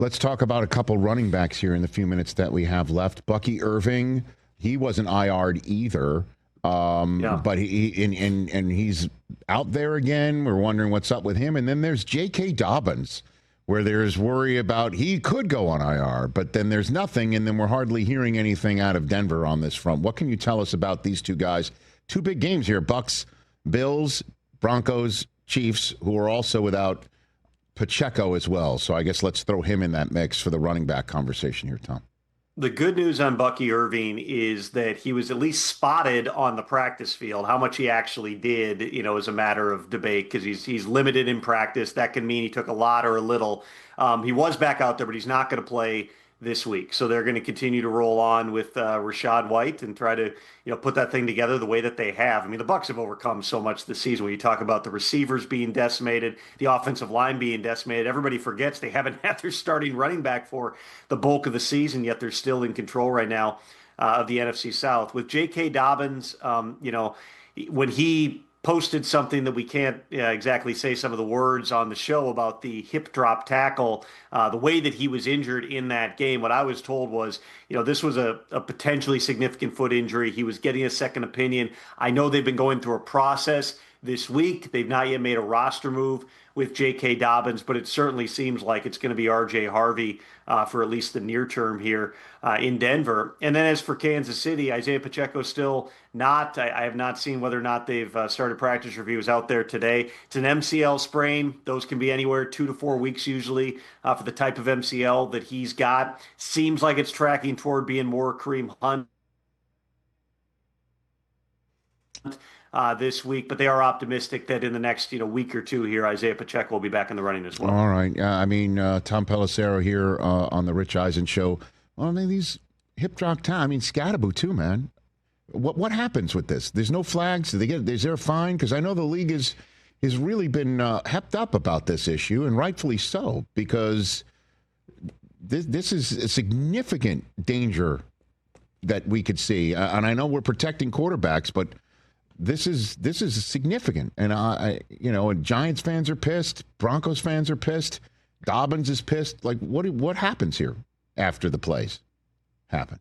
Let's talk about a couple running backs here in the few minutes that we have left. Bucky Irving, he wasn't IR'd either, but he's out there again. We're wondering what's up with him. And then there's J.K. Dobbins, where there's worry about he could go on IR, but then there's nothing, and then we're hardly hearing anything out of Denver on this front. What can you tell us about these two guys? Two big games here, Bucks, Bills, Broncos, Chiefs, who are also without Pacheco as well. So I guess let's throw him in that mix for the running back conversation here, Tom. The good news on Bucky Irving is that he was at least spotted on the practice field. How much he actually did, is a matter of debate because he's limited in practice. That can mean he took a lot or a little. He was back out there, but he's not going to play this week. So they're going to continue to roll on with Rachaad White and try to, put that thing together the way that they have. I mean, the Bucs have overcome so much this season. When you talk about the receivers being decimated, the offensive line being decimated, everybody forgets they haven't had their starting running back for the bulk of the season, yet they're still in control right now of the NFC South. With J.K. Dobbins, when he posted something that we can't exactly say some of the words on the show about the hip drop tackle, the way that he was injured in that game. What I was told was, this was a potentially significant foot injury. He was getting a second opinion. I know they've been going through a process this week. They've not yet made a roster move with J.K. Dobbins, but it certainly seems like it's going to be R.J. Harvey for at least the near term here in Denver. And then as for Kansas City, Isaiah Pacheco still not. I have not seen whether or not they've started practice reviews out there today. It's an MCL sprain. Those can be anywhere 2 to 4 weeks usually for the type of MCL that he's got. Seems like it's tracking toward being more Kareem Hunt this week, but they are optimistic that in the next week or two here, Isaiah Pacheco will be back in the running as well. All right. Tom Pelissero here on the Rich Eisen Show. Well, I mean, these hip drop time. I mean, Scatterbo too, man. What happens with this? There's no flags. Is there a fine? Because I know the league has really been hepped up about this issue, and rightfully so, because this is a significant danger that we could see. And I know we're protecting quarterbacks, but this is significant, and Giants fans are pissed. Broncos fans are pissed. Dobbins is pissed. Like, what happens here after the plays happen?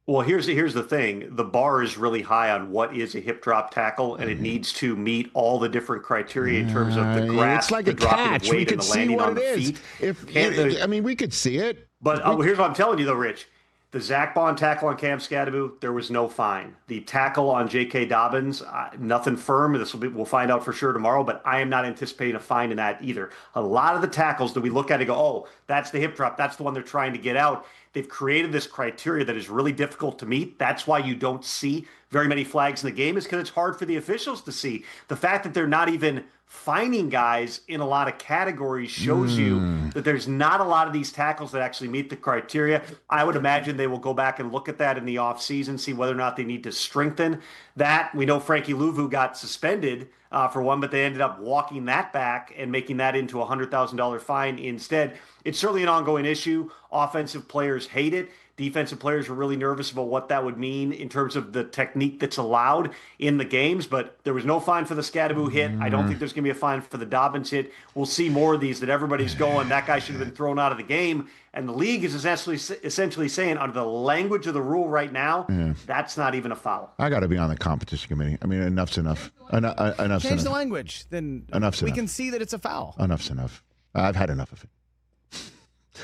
Well, here's the thing. The bar is really high on what is a hip drop tackle, and it needs to meet all the different criteria in terms of the grasp, it's like the a dropping catch. of weight, We could and the see landing what on it the is. feet. We could see it. But here's what I'm telling you, though, Rich. The Zach Bond tackle on Cam Scatterbo, there was no fine. The tackle on J.K. Dobbins, nothing firm. We'll find out for sure tomorrow, but I am not anticipating a fine in that either. A lot of the tackles that we look at and go, oh, that's the hip drop. That's the one they're trying to get out. They've created this criteria that is really difficult to meet. That's why you don't see very many flags in the game, is because it's hard for the officials to see. The fact that they're not even fining guys in a lot of categories shows you that there's not a lot of these tackles that actually meet the criteria. I would imagine they will go back and look at that in the offseason, see whether or not they need to strengthen that. We know Frankie Louvu got suspended for one, but they ended up walking that back and making that into a $100,000 fine instead. It's certainly an ongoing issue. Offensive players hate it. Defensive players were really nervous about what that would mean in terms of the technique that's allowed in the games, but there was no fine for the Scatterbo hit. I don't think there's going to be a fine for the Dobbins hit. We'll see more of these that everybody's going, that guy should have been thrown out of the game. And the league is essentially saying, under the language of the rule right now, that's not even a foul. I got to be on the competition committee. I mean, enough's enough. Enough's Change enough. the language, then Enough's we enough. can see that it's a foul. Enough's enough. I've had enough of it.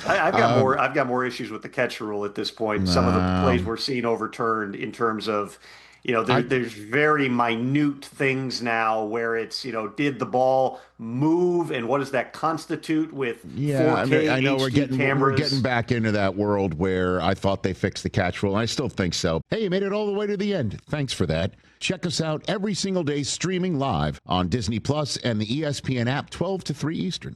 I've got more issues with the catch rule at this point. Some of the plays we're seeing overturned in terms of, there's very minute things now where it's, did the ball move and what does that constitute with 4K I know HD we're getting back into that world where I thought they fixed the catch rule, and I still think so. Hey, you made it all the way to the end. Thanks for that. Check us out every single day streaming live on Disney Plus and the ESPN app 12 to 3 Eastern.